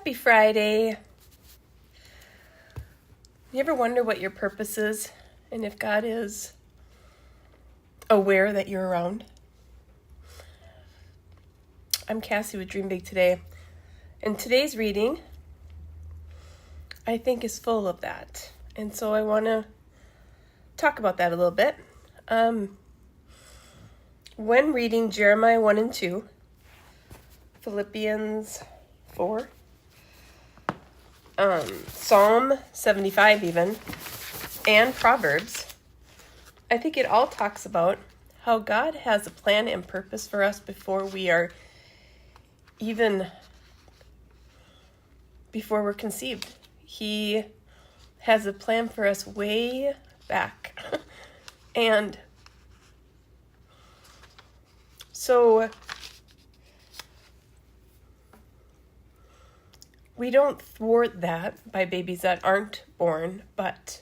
Happy Friday. You ever wonder what your purpose is and if God is aware that you're around? I'm Cassie with Dream Big Today, and today's reading I think is full of that, and so I want to talk about that a little bit. When reading Jeremiah 1 and 2, Philippians 4, Psalm 75 even, and Proverbs, I think it all talks about how God has a plan and purpose for us before we're conceived. He has a plan for us way back. And so we don't thwart that by babies that aren't born, but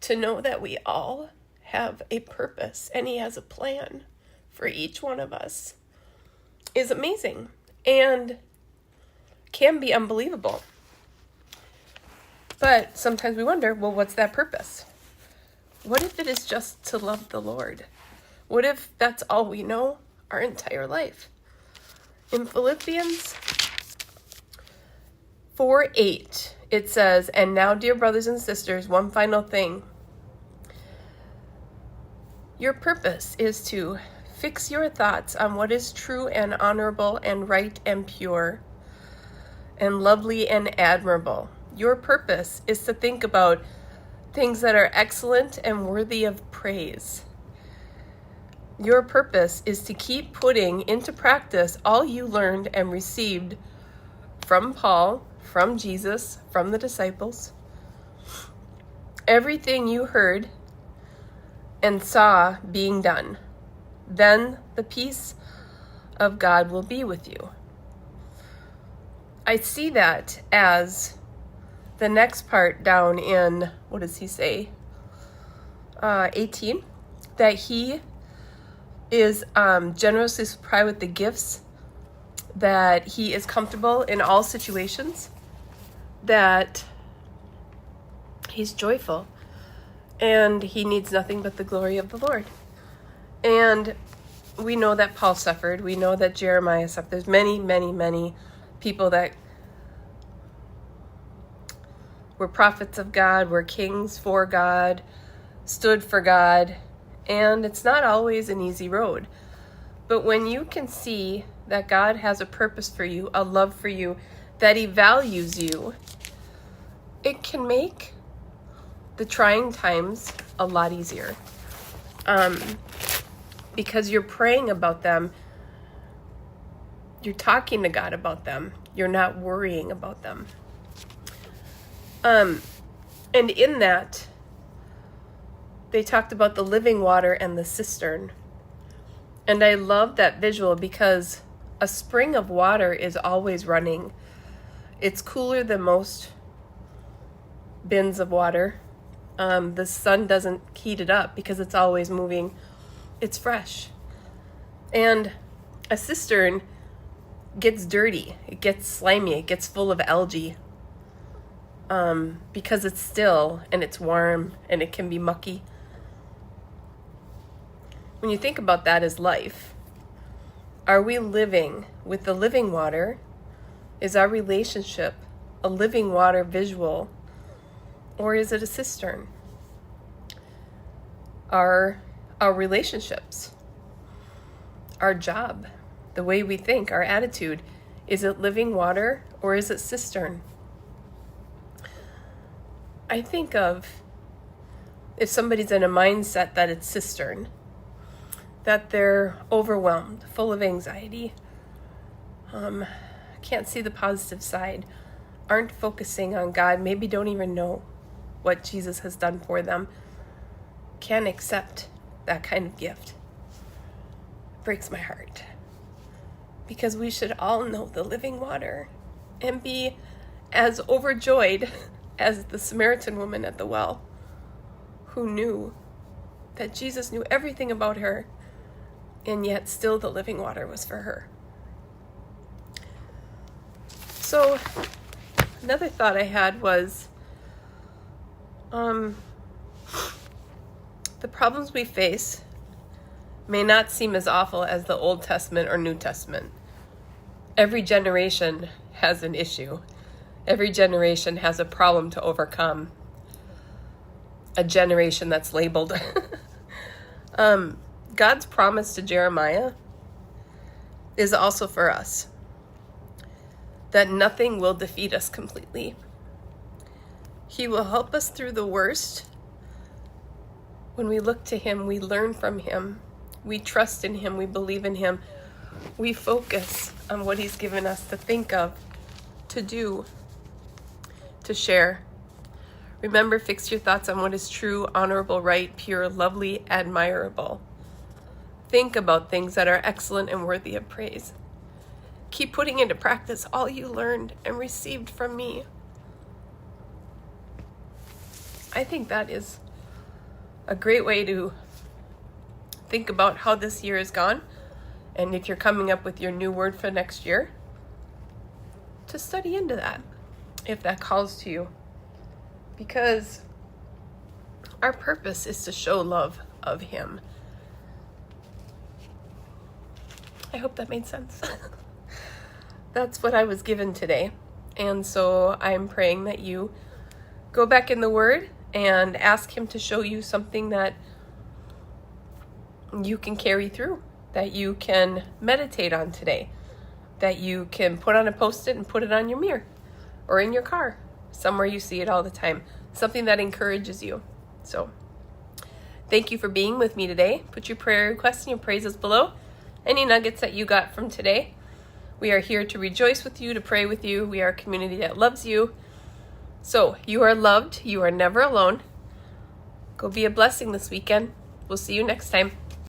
to know that we all have a purpose and He has a plan for each one of us is amazing and can be unbelievable. But sometimes we wonder, well, what's that purpose? What if it is just to love the Lord? What if that's all we know our entire life? In Philippians 4:8, it says, "And now, dear brothers and sisters, one final thing. Your purpose is to fix your thoughts on what is true and honorable and right and pure and lovely and admirable. Your purpose is to think about things that are excellent and worthy of praise. Your purpose is to keep putting into practice all you learned and received from Paul, from Jesus, from the disciples. Everything you heard and saw being done. Then the peace of God will be with you." I see that as the next part down in, what does he say? 18, that He is generously supplied with the gifts, that He is comfortable in all situations, that He's joyful, and He needs nothing but the glory of the Lord. And we know that Paul suffered. We know that Jeremiah suffered. There's many, many, many people that were prophets of God, were kings for God, stood for God, and it's not always an easy road. But when you can see that God has a purpose for you, a love for you, that He values you, it can make the trying times a lot easier. Because you're praying about them, you're talking to God about them, you're not worrying about them. And in that, they talked about the living water and the cistern. And I love that visual because a spring of water is always running. It's cooler than most bins of water. The sun doesn't heat it up because it's always moving. It's fresh. And a cistern gets dirty. It gets slimy. It gets full of algae. Because it's still and it's warm and it can be mucky. When you think about that as life, are we living with the living water? Is our relationship a living water visual, or is it a cistern? Our relationships, our job, the way we think, our attitude, is it living water or is it cistern? I think of if somebody's in a mindset that it's cistern, that they're overwhelmed, full of anxiety, can't see the positive side, aren't focusing on God, maybe don't even know what Jesus has done for them, can't accept that kind of gift. It breaks my heart. Because we should all know the living water and be as overjoyed as the Samaritan woman at the well, who knew that Jesus knew everything about her, and yet still the living water was for her. So another thought I had was the problems we face may not seem as awful as the Old Testament or New Testament. Every generation has an issue. Every generation has a problem to overcome. A generation that's labeled. God's promise to Jeremiah is also for us, that nothing will defeat us completely. He will help us through the worst. When we look to him, we learn from him. We trust in him. We believe in him. We focus on what he's given us to think of, to do, to share. Remember, fix your thoughts on what is true, honorable, right, pure, lovely, admirable. Think about things that are excellent and worthy of praise. Keep putting into practice all you learned and received from me. I think that is a great way to think about how this year has gone. And if you're coming up with your new word for next year, to study into that, if that calls to you. Because our purpose is to show love of him. I hope that made sense. That's what I was given today. And so I'm praying that you go back in the Word and ask him to show you something that you can carry through, that you can meditate on today, that you can put on a Post-it and put it on your mirror or in your car, somewhere you see it all the time, something that encourages you. So thank you for being with me today. Put your prayer requests and your praises below. Any nuggets that you got from today. We are here to rejoice with you, to pray with you. We are a community that loves you. So you are loved. You are never alone. Go be a blessing this weekend. We'll see you next time.